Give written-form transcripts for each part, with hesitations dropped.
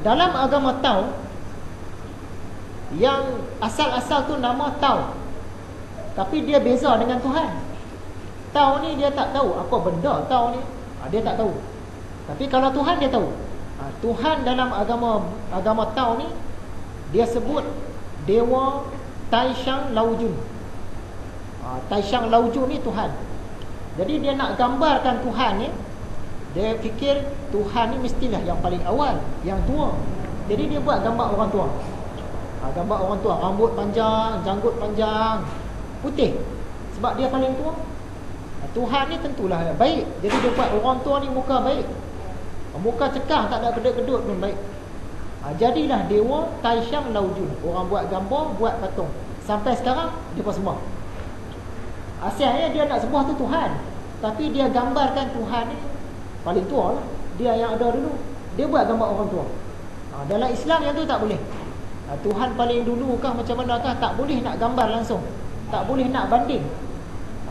Dalam agama Tao, yang asal-asal tu nama Tao, tapi dia beza dengan Tuhan. Tao ni dia tak tahu apa benda Tao ni, dia tak tahu. Tapi kalau Tuhan dia tahu. Tuhan dalam agama Tao ni dia sebut Dewa Taishang Laojun. Taishang Laojun ni Tuhan. Jadi dia nak gambarkan Tuhan ni, dia fikir Tuhan ni mestilah yang paling awal, yang tua. Jadi dia buat gambar orang tua. Gambar orang tua, rambut panjang, janggut panjang, putih, sebab dia paling tua. Tuhan ni tentulah baik. Jadi dia buat orang tua ni muka baik, muka cekah, tak ada kedut-kedut pun baik. Jadilah Dewa Taishang Laojun. Orang buat gambar, buat patung. Sampai sekarang dia pun sembah. Asalnya dia nak sembah tu Tuhan, tapi dia gambarkan Tuhan ni paling tua lah, dia yang ada dulu. Dia buat gambar orang tua. Dalam Islam yang tu tak boleh. Tuhan paling dulu kah macam mana kah, tak boleh nak gambar langsung, tak boleh nak banding.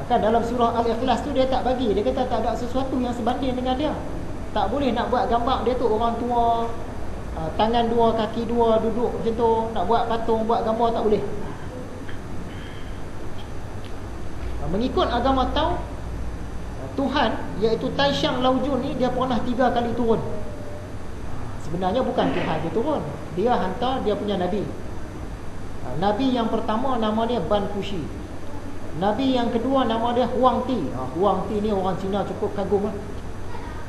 Kan dalam surah Al-Ikhlas tu dia tak bagi. Dia kata tak ada sesuatu yang sebanding dengan dia. Tak boleh nak buat gambar dia tu orang tua, tangan dua, kaki dua, duduk macam tu. Nak buat patung, buat gambar tak boleh. Mengikut agama Tao, Tuhan iaitu Taishang Laojun ni dia pernah 3 kali turun. Sebenarnya bukan Tuhan dia turun, dia hantar dia punya Nabi. Nabi yang pertama nama dia Ban Kushi. Nabi yang kedua nama dia Huang Ti. Huang Ti ni orang Cina cukup kagum lah.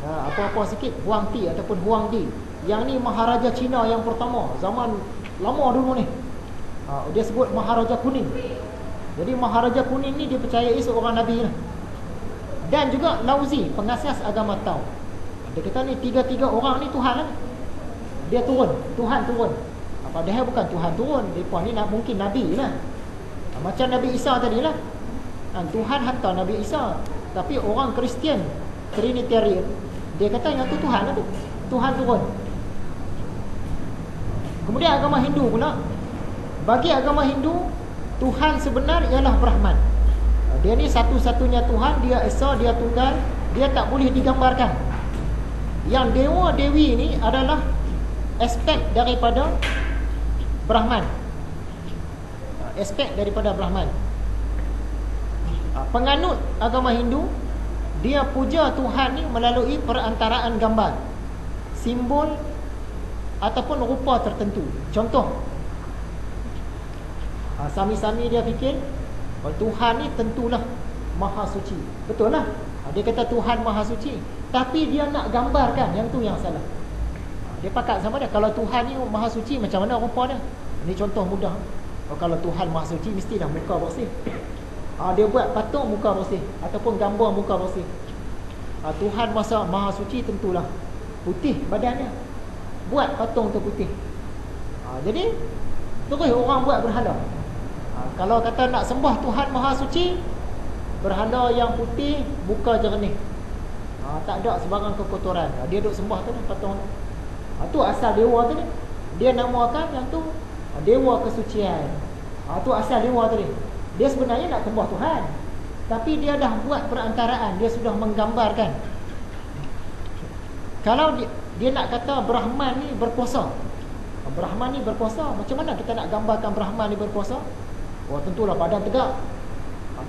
Apa-apa sikit Huang Ti ataupun Huang Di. Yang ni Maharaja Cina yang pertama, zaman lama dulu ni. Dia sebut Maharaja Kuning. Jadi Maharaja Kuning ni dipercayai seorang Nabi lah. Dan juga Lauzi, pengasas agama Tao. Dia kata ni 3 orang ni Tuhan lah. Dia turun, Tuhan turun. Padahal bukan Tuhan turun, mereka ni mungkin Nabi lah. Macam Nabi Isa tadi lah. Tuhan hantar Nabi Isa. Tapi orang Kristian, Trinitarian, dia kata yang tu Tuhan lah tu. Tuhan turun. Kemudian agama Hindu pula. Bagi agama Hindu, Tuhan sebenar ialah Brahman. Dia ni satu-satunya Tuhan, dia esa, dia tunggal, dia tak boleh digambarkan. Yang dewa dewi ni adalah aspek daripada Brahman. Aspek daripada Brahman. Penganut agama Hindu, dia puja Tuhan ni melalui perantaraan gambar, simbol ataupun rupa tertentu. Contoh, sami-sami dia fikir Tuhan ni tentulah Maha Suci. Betul lah. Dia kata Tuhan Maha Suci, tapi dia nak gambarkan, yang tu yang salah. Dia pakat sama dia. Kalau Tuhan ni Maha Suci, macam mana rupa dia? Ini contoh mudah. Kalau Tuhan Maha Suci, mestilah muka bersih. Dia buat patung muka bersih, ataupun gambar muka bersih. Tuhan Maha Suci tentulah putih badannya, buat patung tu putih. Jadi terus orang buat berhala. Kalau kata nak sembah Tuhan Maha Suci, berhala yang putih, muka jernih, tak ada sebarang kekotoran, dia duk sembah tu patung tu. Tu asal dewa tu ni. Dia namakan yang tu Dewa Kesucian. Tu asal dewa tu ni. Dia sebenarnya nak sembah Tuhan, tapi dia dah buat perantaraan, dia sudah menggambarkan. Kalau dia nak kata Brahman ni berkuasa, Brahman ni berkuasa, macam mana kita nak gambarkan Brahman ni berkuasa? Tentulah badan tegak,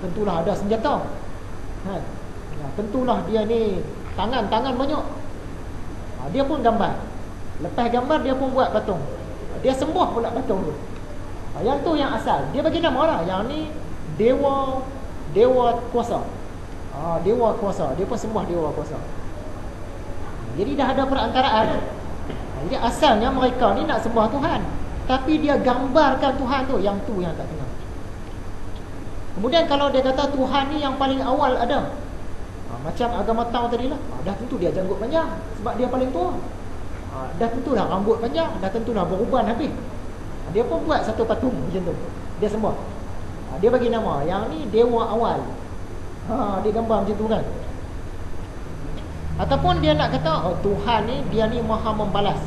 tentulah ada senjata, tentulah dia ni tangan banyak. Dia pun gambar. Lepas gambar dia pun buat patung. Dia sembah pula patung tu. Yang tu yang asal. Dia bagi nama lah, yang ni Dewa Kuasa. Dewa Kuasa. Dia pun sembah Dewa Kuasa. Jadi dah ada perantaraan. Jadi asalnya mereka ni nak sembah Tuhan, tapi dia gambarkan Tuhan tu. Yang tu yang tak kena. Kemudian kalau dia kata Tuhan ni yang paling awal ada, macam agama Tao tadi lah, dah tentu dia janggut panjang, sebab dia paling tua. Dah tentulah rambut panjang, dah tentulah beruban habis. Dia pun buat satu patung macam tu, dia sembah. Dia bagi nama, yang ni Dewa Awal. Dia gambar macam tu kan. Ataupun dia nak kata Tuhan ni, dia ni maha membalas.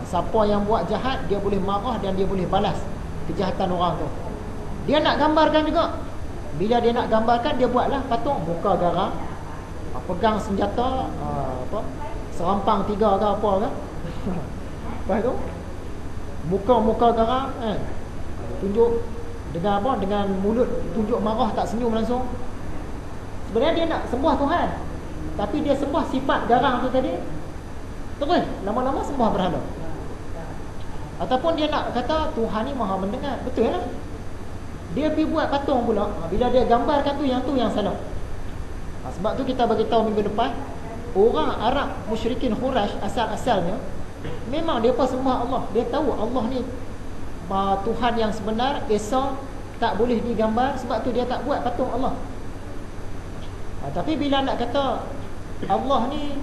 Siapa yang buat jahat, dia boleh marah dan dia boleh balas kejahatan orang tu. Dia nak gambarkan juga. Bila dia nak gambarkan, dia buatlah patung muka garang, pegang senjata, serampang 3 ke apa ke. Lepas tu muka-muka garang kan, tunjuk dengan apa, dengan mulut tunjuk marah, tak senyum langsung. Sebenarnya dia nak sembah Tuhan, tapi dia sembah sifat garang tu tadi, terus lama-lama sembah berhala. Ataupun dia nak kata Tuhan ni maha mendengar. Betul lah, dia pergi buat patung pula. Bila dia gambarkan tu yang salah. Sebab tu kita bagi tahu minggu depan, orang Arab musyrikin Quraisy asal-asalnya memang dia pun sembah Allah. Dia tahu Allah ni Tuhan yang sebenar, Esa, tak boleh digambar. Sebab tu dia tak buat patung Allah. Tapi bila nak kata Allah ni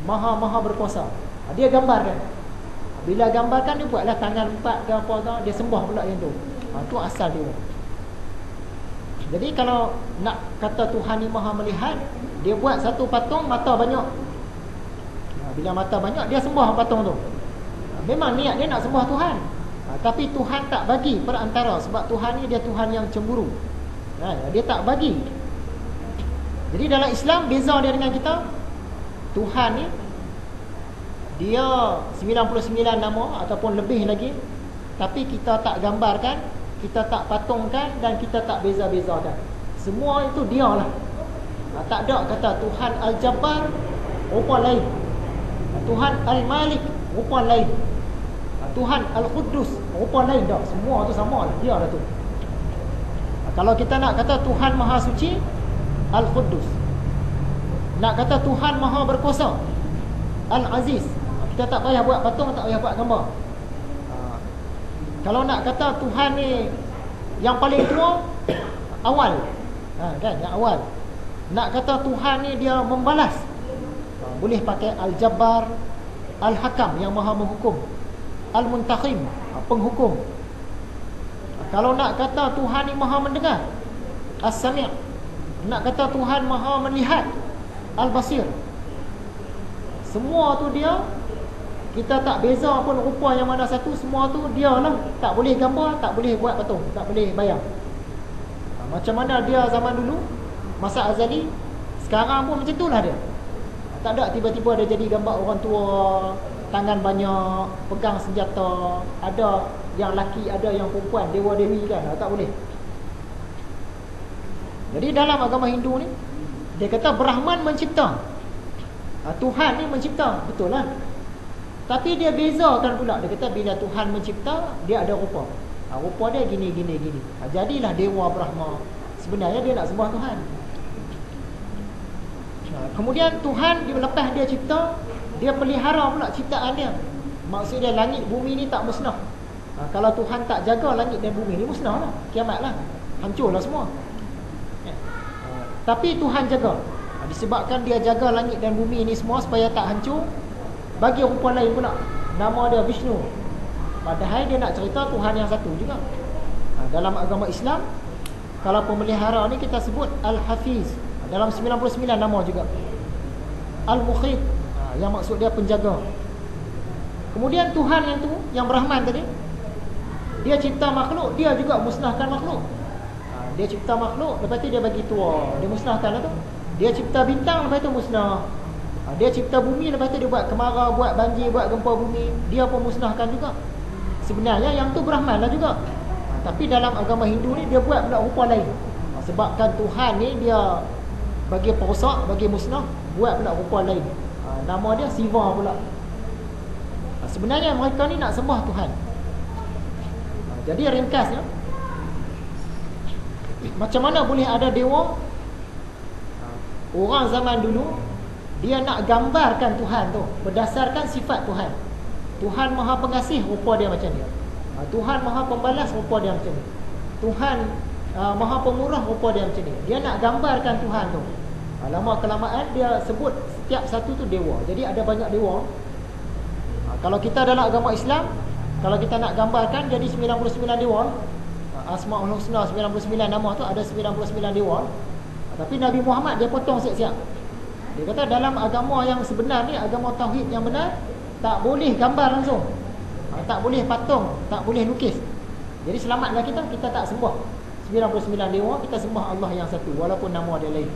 maha berkuasa, dia gambarkan. Bila gambarkan, dia buatlah tangan 4 ke apa ke, dia sembah pula yang tu. Tu asal dia. Jadi kalau nak kata Tuhan ni maha melihat, dia buat satu patung mata banyak. Bila mata banyak, dia sembah patung tu. Memang niat dia nak sembah Tuhan, tapi Tuhan tak bagi perantara. Sebab Tuhan ni dia Tuhan yang cemburu. Dia tak bagi. Jadi dalam Islam beza dia dengan kita. Tuhan ni dia 99 nama ataupun lebih lagi, tapi kita tak gambarkan, kita tak patungkan, dan kita tak beza-bezakan. Semua itu dia lah. Tak ada kata Tuhan Al-Jabbar rupa lain, Tuhan Al-Malik rupa lain, Tuhan Al-Quddus rupa lain. Tak, semua tu sama lah, dia lah tu. Kalau kita nak kata Tuhan Maha Suci, Al-Quddus. Nak kata Tuhan Maha Berkuasa, Al-Aziz. Kita tak payah buat patung, tak payah buat gambar. Kalau nak kata Tuhan ni yang paling tua, awal, kan, yang awal. Nak kata Tuhan ni dia membalas, boleh pakai Al-Jabbar, Al-Hakam yang maha menghukum, Al-Muntakhim, penghukum. Kalau nak kata Tuhan ni maha mendengar, As-Sami'. Nak kata Tuhan maha melihat, Al-Basir. Semua tu dia. Kita tak beza pun rupa yang mana satu, semua tu dia lah. Tak boleh gambar, tak boleh buat patung, tak boleh bayang. Macam mana dia zaman dulu, masa azali, sekarang pun macam tu lah dia. Tak ada tiba-tiba dia jadi gambar orang tua, tangan banyak, pegang senjata, ada yang laki, ada yang perempuan, dewa-dewi kan. Tak boleh. Jadi dalam agama Hindu ni, dia kata Brahman mencipta, Tuhan ni mencipta, betul lah. Tapi dia bezakan pula. Dia kata bila Tuhan mencipta, dia ada rupa. Rupa dia gini. Jadilah Dewa Brahma. Sebenarnya dia nak sembah Tuhan. Kemudian Tuhan lepas dia cipta, dia pelihara pula ciptaan dia. Maksudnya langit bumi ni tak musnah. Kalau Tuhan tak jaga langit dan bumi ni, musnah lah, kiamat lah, hancur lah semua. Tapi Tuhan jaga. Disebabkan dia jaga langit dan bumi ni semua supaya tak hancur, bagi rupa lain pula, nama dia Vishnu. Padahal dia nak cerita Tuhan yang satu juga. Dalam agama Islam, kalau pemelihara ni kita sebut Al-Hafiz. Dalam 99 nama juga. Al-Mukhid, yang maksud dia penjaga. Kemudian Tuhan yang tu, yang Brahman tadi, dia cipta makhluk, dia juga musnahkan makhluk. Dia cipta makhluk, lepas tu dia bagi tua, dia musnahkan lah tu. Dia cipta bintang, lepas tu musnah. Dia cipta bumi, lepas tu dia buat kemarau, buat banjir, buat gempa bumi, dia pun musnahkan juga. Sebenarnya yang tu Brahman lah juga. Tapi dalam agama Hindu ni dia buat pula rupa lain. Sebabkan Tuhan ni dia bagi perosak, bagi musnah, buat pula rupa lain. Nama dia Siva pula. Sebenarnya mereka ni nak sembah Tuhan. Jadi ringkasnya, macam mana boleh ada dewa? Orang zaman dulu dia nak gambarkan Tuhan tu berdasarkan sifat Tuhan. Tuhan Maha Pengasih, rupa dia macam dia. Tuhan Maha Pembalas, rupa dia macam ni. Tuhan Maha Pemurah, rupa dia macam ni. Dia nak gambarkan Tuhan tu. Lama-kelamaan dia sebut setiap satu tu dewa. Jadi ada banyak dewa. Kalau kita dalam agama Islam, kalau kita nak gambarkan jadi 99 dewa. Asmaul Husna 99 nama tu ada 99 dewa. Tapi Nabi Muhammad dia potong siap-siap. Dia kata dalam agama yang sebenar ni, agama tauhid yang benar, tak boleh gambar langsung, tak boleh patung, tak boleh lukis. Jadi selamatlah kita tak sembah 99 dewa, kita sembah Allah yang satu walaupun nama dia lain.